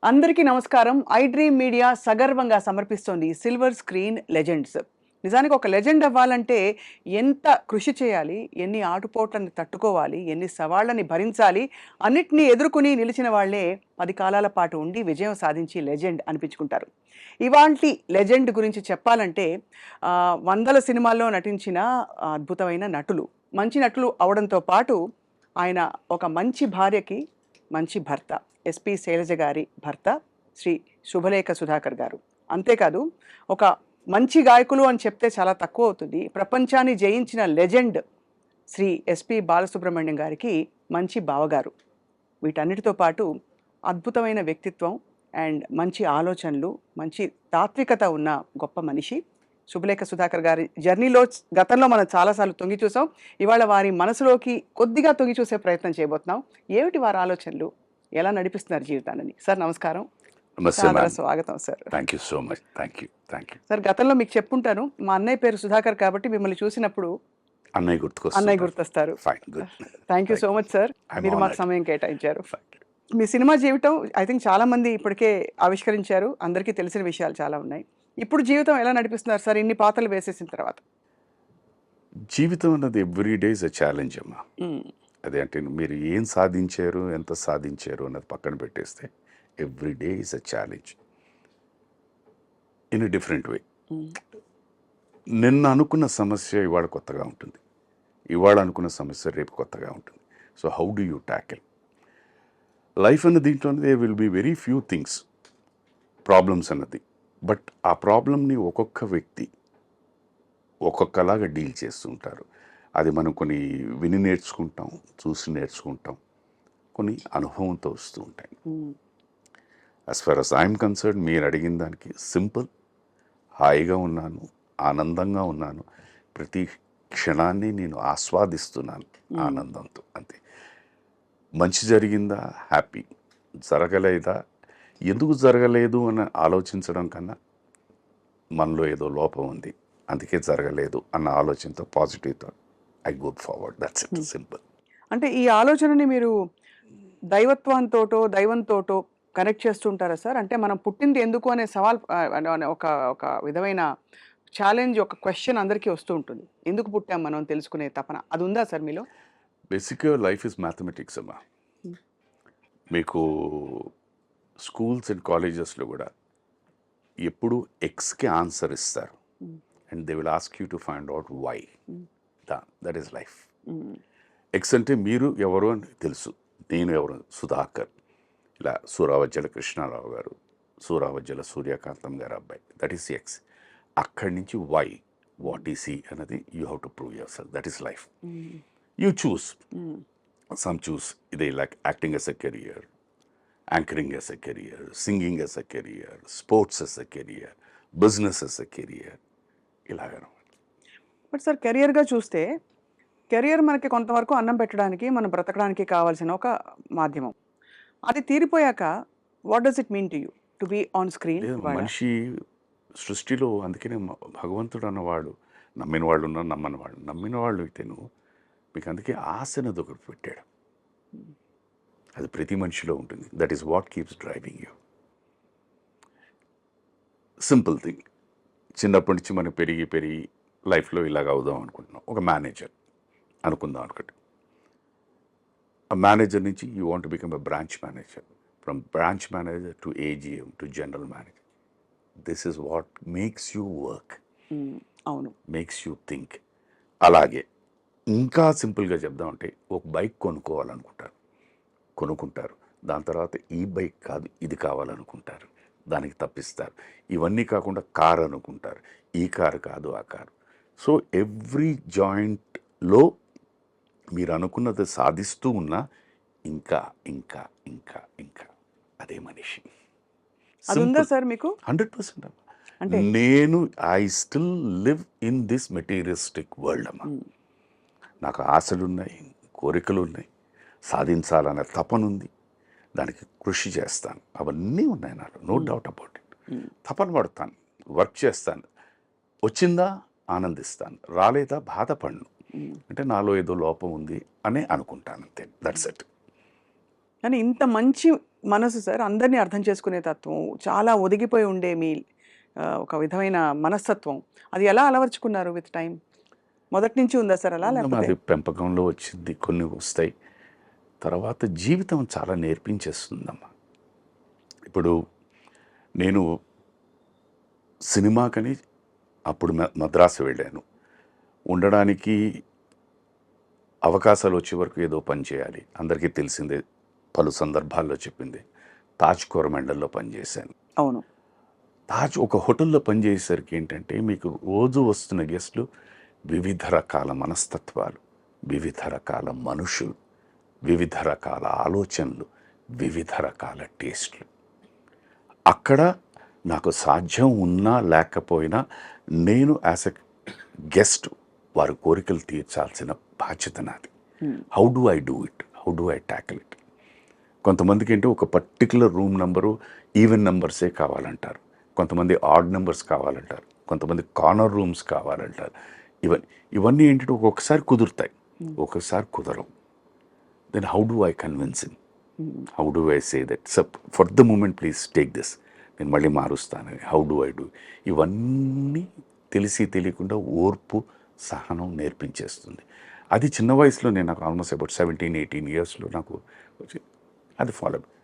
అందరికీ నమస్కారం. I dream media సగర్వంగా సమర్పిస్తోంది సిల్వర్ స్క్రీన్ లెజెండ్స్. నిజానికి ఒక లెజెండ్ అవ్వాలంటే ఎంత కృషి చేయాలి, ఎన్ని ఆటుపోట్లను తట్టుకోవాలి, ఎన్ని సవాళ్ళని భరించాలి, అన్నిటిని ఎదుర్కొని నిలిచిన వాళ్ళే 10 కాలాల పాటు ఉండి విజయం సాధించి లెజెండ్ అనిపించుకుంటారు. ఇవాల్టి లెజెండ్ గురించి చెప్పాలంటే వందల సినిమాల్లో నటించిన అద్భుతమైన నటులు. మంచి నటులు అవడంతో పాటు ఆయన ఒక మంచి భార్యకి మంచి భర్త. ఎస్పి శైలజ గారి భర్త శ్రీ శుభలేఖ సుధాకర్ గారు. అంతేకాదు ఒక మంచి గాయకులు అని చెప్తే చాలా తక్కువ అవుతుంది. ప్రపంచాన్ని జయించిన లెజెండ్ శ్రీ ఎస్పి బాలసుబ్రహ్మణ్యం గారికి మంచి బావగారు. వీటన్నిటితో పాటు అద్భుతమైన వ్యక్తిత్వం అండ్ మంచి ఆలోచనలు, మంచి తాత్వికత ఉన్న గొప్ప మనిషి శుభలేఖ సుధాకర్ గారి జర్నీలో గతంలో మనం చాలాసార్లు తొంగి చూసాం. ఇవాళ వారి మనసులోకి కొద్దిగా తొంగి చూసే ప్రయత్నం చేయబోతున్నాం. ఏమిటి వారి ఆలోచనలు, ఎలా నడిపిస్తున్నారు జీవితాన్ని? సార్ నమస్కారం. స్వాగతం sir. Thank you so much. Thank you. Sir, గతంలో మీకు చెప్పుంటాను, మా అన్నయ్య పేరు సుధాకర్ కాబట్టి మిమ్మల్ని చూసినప్పుడు అన్నయ్య గుర్తొస్తారు. Thank you so much sir, మీరు మాకు సమయం కేటాయించారు. మీ సినిమా జీవితం ఐ థింక్ చాలా మంది ఇప్పటికే ఆవిష్కరించారు, అందరికీ తెలిసిన విషయాలు చాలా ఉన్నాయి. ఇప్పుడు జీవితం ఎలా నడిపిస్తున్నారు సార్ ఇన్ని పాత్రలు వేసేసిన తర్వాత? జీవితం అన్నది every day is a challenge అమ్మా. అదే అంటే మీరు ఏం సాధించారు, ఎంత సాధించారు అన్నది పక్కన పెట్టేస్తే every day is a challenge in a different way. నిన్న అనుకున్న సమస్య ఇవాళ కొత్తగా ఉంటుంది, ఇవాళ అనుకున్న సమస్య రేపు కొత్తగా ఉంటుంది. So how do you tackle life అన్న దీంట్లో they will be very few things problems అన్నది. బట్ ఆ ప్రాబ్లమ్ని ఒక్కొక్క వ్యక్తి ఒక్కొక్కలాగా డీల్ చేస్తూ ఉంటారు. అది మనం కొన్ని విని నేర్చుకుంటాం, చూసి నేర్చుకుంటాం, కొన్ని అనుభవంతో వస్తూ ఉంటాయి. As far as I'm concern, మీరు అడిగిన దానికి సింపుల్, హాయిగా ఉన్నాను, ఆనందంగా ఉన్నాను, ప్రతి క్షణాన్ని నేను ఆస్వాదిస్తున్నాను ఆనందంతో, అంతే. మంచి జరిగిందా, హ్యాపీ. జరగలేదా, ఎందుకు జరగలేదు అని ఆలోచించడం కన్నా మనలో ఏదో లోపం ఉంది అందుకే జరగలేదు అన్న ఆలోచనతో positive thought I go forward. That's it, simple. అంటే ఈ ఆలోచనని మీరు దైవంతోటో కనెక్ట్ చేస్తుంటారా సార్? అంటే మనం పుట్టింది ఎందుకు అనే సవాల్, ఒక విధమైన ఛాలెంజ్, ఒక క్వశ్చన్ అందరికీ వస్తూ ఉంటుంది. ఎందుకు పుట్టాం మనం తెలుసుకునే తపన, అది ఉందా సార్ మీలో? బేసిక్గా లైఫ్ ఇస్ మ్యాథమెటిక్స్ అమ్మా. మీకు స్కూల్స్ అండ్ కాలేజెస్లో కూడా ఎప్పుడు ఎక్స్కి ఆన్సర్ ఇస్తారు and they will ask you to find out why. That is life. X అంటే మీరు ఎవరు అని తెలుసు, నేను ఎవరు, సుధాకర్, ఇలా సూరావజ్జల కృష్ణారావు గారు, సూరావజ్జల సూర్యకాంతం గారు అబ్బాయి, దట్ ఈస్ ఎక్స్. అక్కడి నుంచి వై, వాట్ ఈస్ హీ అన్నది you have to prove yourself. That is life. You choose. Some choose ఇదే like acting as a career, anchoring as a career, singing as a career, sports as a career, business as a career, ఇలాగనమాట. But sir, కెరియర్గా చూస్తే career మనకి కొంతవరకు అన్నం పెట్టడానికి, మనం బ్రతకడానికి కావాల్సిన ఒక మాధ్యమం. అది తీరిపోయాక what does it mean to you to be on screen? మనిషి సృష్టిలో అందుకనే భగవంతుడు అన్నవాడు, నమ్మిన వాళ్ళు ఉన్నారు, నమ్మిన వాళ్ళు అయితేను మీకు అందుకే ఆశనది ఒకటి పెట్టాడు. అది ప్రతి మనిషిలో ఉంటుంది. That is what keeps driving you. Simple thing. చిన్నప్పటి నుంచి మనం పెరిగి లైఫ్లో ఇలాగ అవుదాం అనుకుంటున్నాం. ఒక మేనేజర్ అనుకుందాం అనుకోండి. ఆ మేనేజర్ నుంచి you want become a branch manager. From branch manager to AGM to general manager. This is what makes you work. అవును, మేక్స్ యూ థింక్. అలాగే ఇంకా సింపుల్గా చెప్దామంటే ఒక బైక్ కొనుక్కుంటారు. దాని తర్వాత ఈ బైక్ కాదు ఇది కావాలనుకుంటారు, దానికి తప్పిస్తారు. ఇవన్నీ కాకుండా కారు అనుకుంటారు, ఈ కారు కాదు ఆ కారు. సో ఎవ్రీ జాయింట్లో మీరు అనుకున్నది సాధిస్తూ ఉన్నా ఇంకా ఇంకా ఇంకా ఇంకా అదే మనిషి. అది ఉందా సార్ మీకు? 100%. అంటే నేను I still live in this materialistic world అమ్మా. నాకు ఆశలు ఉన్నాయి, కోరికలు ఉన్నాయి, సాధించాలనే తపన ఉంది, దానికి కృషి చేస్తాను, అవన్నీ ఉన్నాయి నాలో, నో డౌట్ అబౌట్ ఇట్. తపన పడతాను, వర్క్ చేస్తాను, వచ్చిందా ఆనందిస్తాను, రాలేదా బాధపడను. అంటే నాలో ఏదో లోపం ఉంది అని అనుకుంటాను, అంతే. That's it. కానీ ఇంత మంచి మనసు సార్ అందరినీ అర్థం చేసుకునే తత్వం, చాలా ఒదిగిపోయి ఉండే మీ ఒక విధమైన మనస్తత్వం, అది ఎలా అలవర్చుకున్నారు విత్ టైం? మొదటి నుంచి ఉందా సార్ అలా లేకపోతే? అది పెంపకంలో వచ్చింది, కొన్ని వస్తాయి. తర్వాత జీవితం చాలా నేర్పించేస్తుందమ్మా. ఇప్పుడు నేను సినిమాకని అప్పుడు మద్రాసు వెళ్ళాను. ఉండడానికి అవకాశాలు వచ్చే వరకు ఏదో పని చేయాలి, అందరికీ తెలిసిందే, పలు సందర్భాల్లో చెప్పింది. తాజ్ కోరమండల్లో పనిచేశాను. అవును. తాజ్ ఒక హోటల్లో పనిచేసేసరికి ఏంటంటే, మీకు రోజు వస్తున్న గెస్టులు వివిధ రకాల మనస్తత్వాలు, వివిధ రకాల మనుషులు, వివిధ రకాల ఆలోచనలు, వివిధ రకాల టేస్ట్లు. అక్కడ నాకు సాధ్యం ఉన్నా లేకపోయినా నేను యాజ్ ఎ గెస్ట్ వారి కోరికలు తీర్చాల్సిన బాధ్యత నాది. How do I do it, how do I tackle it? కొంతమందికి ఏంటో ఒక పర్టికులర్ రూమ్ నెంబరు ఈవెన్ నెంబర్సే కావాలంటారు, కొంతమంది ఆడ్ నెంబర్స్ కావాలంటారు, కొంతమంది కార్నర్ రూమ్స్ కావాలంటారు. ఇవన్నీ ఏంటంటే ఒక్కొక్కసారి కుదురుతాయి, ఒక్కొక్కసారి కుదరవు. Then how do I convince him, how do I say that for the moment please take this, నేను మళ్ళీ మారుస్తాను, హౌ డు ఐ డూ? ఇవన్నీ తెలిసి తెలియకుండా ఓర్పు, సహనం నేర్పించేస్తుంది. అది చిన్న వయసులో, నేను నాకు ఆల్మోస్ట్ అబౌట్ 17-18 ఇయర్స్లో నాకు వచ్చి అది ఫాలో.